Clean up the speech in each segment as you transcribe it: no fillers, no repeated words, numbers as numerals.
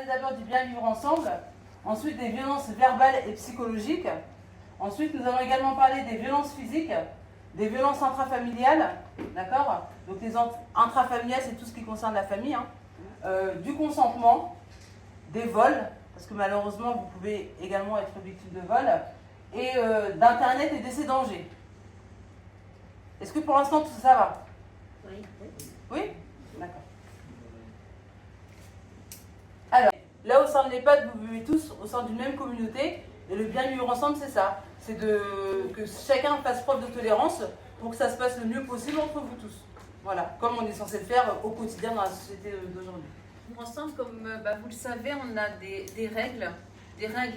parler d'abord du bien vivre ensemble, ensuite des violences verbales et psychologiques. Ensuite, nous allons également parler des violences physiques, des violences intrafamiliales, d'accord? Donc les intrafamiliales, c'est tout ce qui concerne la famille, hein. Du consentement, des vols, parce que malheureusement, vous pouvez également être victime de vol, et d'Internet et de ses dangers. Est-ce que pour l'instant, tout ça va? Oui. Oui? D'accord. Alors, là au sein de l'EHPAD, vous vivez tous au sein d'une même communauté, et le bien vivre ensemble, c'est ça. C'est que chacun fasse preuve de tolérance pour que ça se passe le mieux possible entre vous tous. Voilà, comme on est censé le faire au quotidien dans la société d'aujourd'hui. Ensemble, comme vous le savez, on a des règles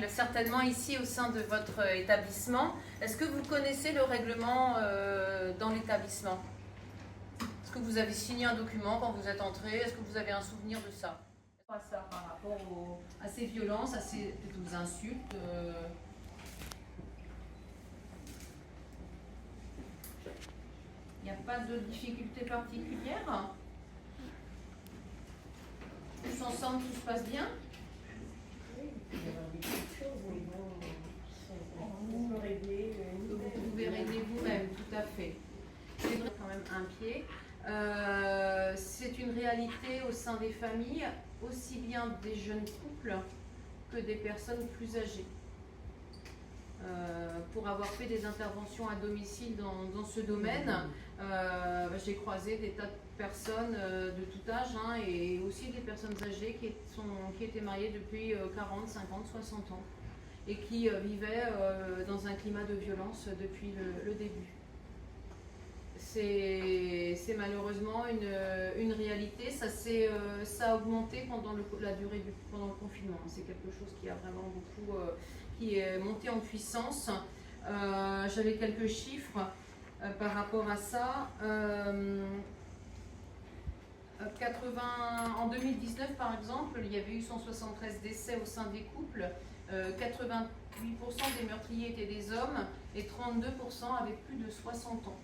certainement ici au sein de votre établissement. Est-ce que vous connaissez le règlement dans l'établissement? Est-ce que vous avez signé un document quand vous êtes entré? Est-ce que vous avez un souvenir de ça? Par rapport à ces violences, à ces insultes il n'y a pas de difficulté particulière? Tous ensemble, tout se passe bien? Il y a des petites choses, mais bon, on peut régler. Vous pouvez régler vous-même, tout à fait. C'est vrai, quand même un pied. C'est une réalité au sein des familles, aussi bien des jeunes couples que des personnes plus âgées. Pour avoir fait des interventions à domicile dans ce domaine, j'ai croisé des tas de personnes de tout âge, hein, et aussi des personnes âgées qui étaient mariées depuis 40, 50, 60 ans et qui vivaient dans un climat de violence depuis le début. C'est malheureusement une réalité. Ça a augmenté pendant pendant le confinement. C'est quelque chose qui a vraiment beaucoup, qui est monté en puissance. J'avais quelques chiffres par rapport à ça. En 2019, par exemple, il y avait eu 173 décès au sein des couples. 88% des meurtriers étaient des hommes et 32% avaient plus de 60 ans.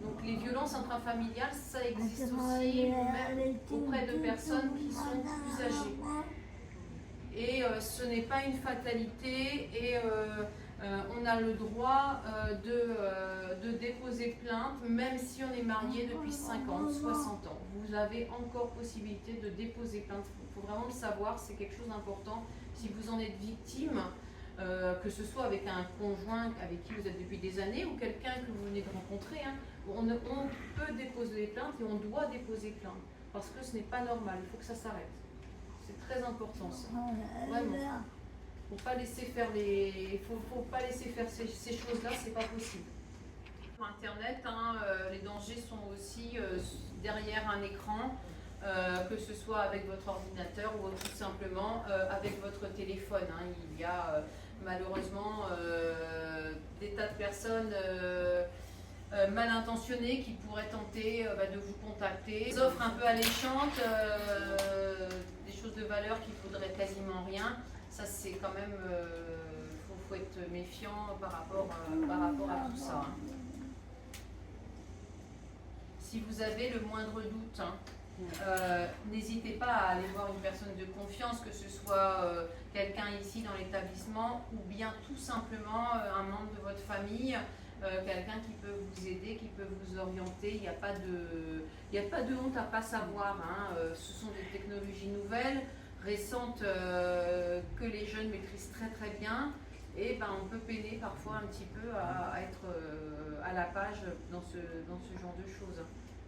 Donc les violences intrafamiliales, ça existe aussi même auprès de personnes qui sont plus âgées. Et ce n'est pas une fatalité, et on a le droit de déposer plainte même si on est marié depuis 50, 60 ans. Vous avez encore possibilité de déposer plainte. Il faut vraiment le savoir, c'est quelque chose d'important. Si vous en êtes victime, que ce soit avec un conjoint avec qui vous êtes depuis des années ou quelqu'un que vous venez de rencontrer, hein, on peut déposer plainte et on doit déposer plainte parce que ce n'est pas normal, il faut que ça s'arrête. C'est très important ça, vraiment. Faut pas laisser faire faut pas laisser faire ces choses-là, c'est pas possible. Sur Internet, hein, les dangers sont aussi derrière un écran. Que ce soit avec votre ordinateur ou tout simplement avec votre téléphone, hein. Il y a malheureusement des tas de personnes mal intentionnées qui pourraient tenter de vous contacter. Des offres un peu alléchantes, des choses de valeur qui ne vaudraient quasiment rien. Ça, c'est quand même, faut être méfiant par rapport à tout ça, hein. Si vous avez le moindre doute, hein, n'hésitez pas à aller voir une personne de confiance, que ce soit quelqu'un ici dans l'établissement ou bien tout simplement un membre de votre famille, quelqu'un qui peut vous aider, qui peut vous orienter. Il n'y a pas de honte à ne pas savoir, hein. Ce sont des technologies nouvelles, récentes, que les jeunes maîtrisent très très bien, et on peut peiner parfois un petit peu à être à la page dans ce genre de choses.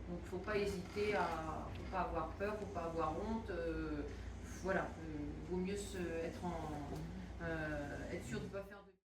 Donc il ne faut pas hésiter, faut pas avoir peur, il ne faut pas avoir honte. Voilà, vaut mieux être sûr de ne pas faire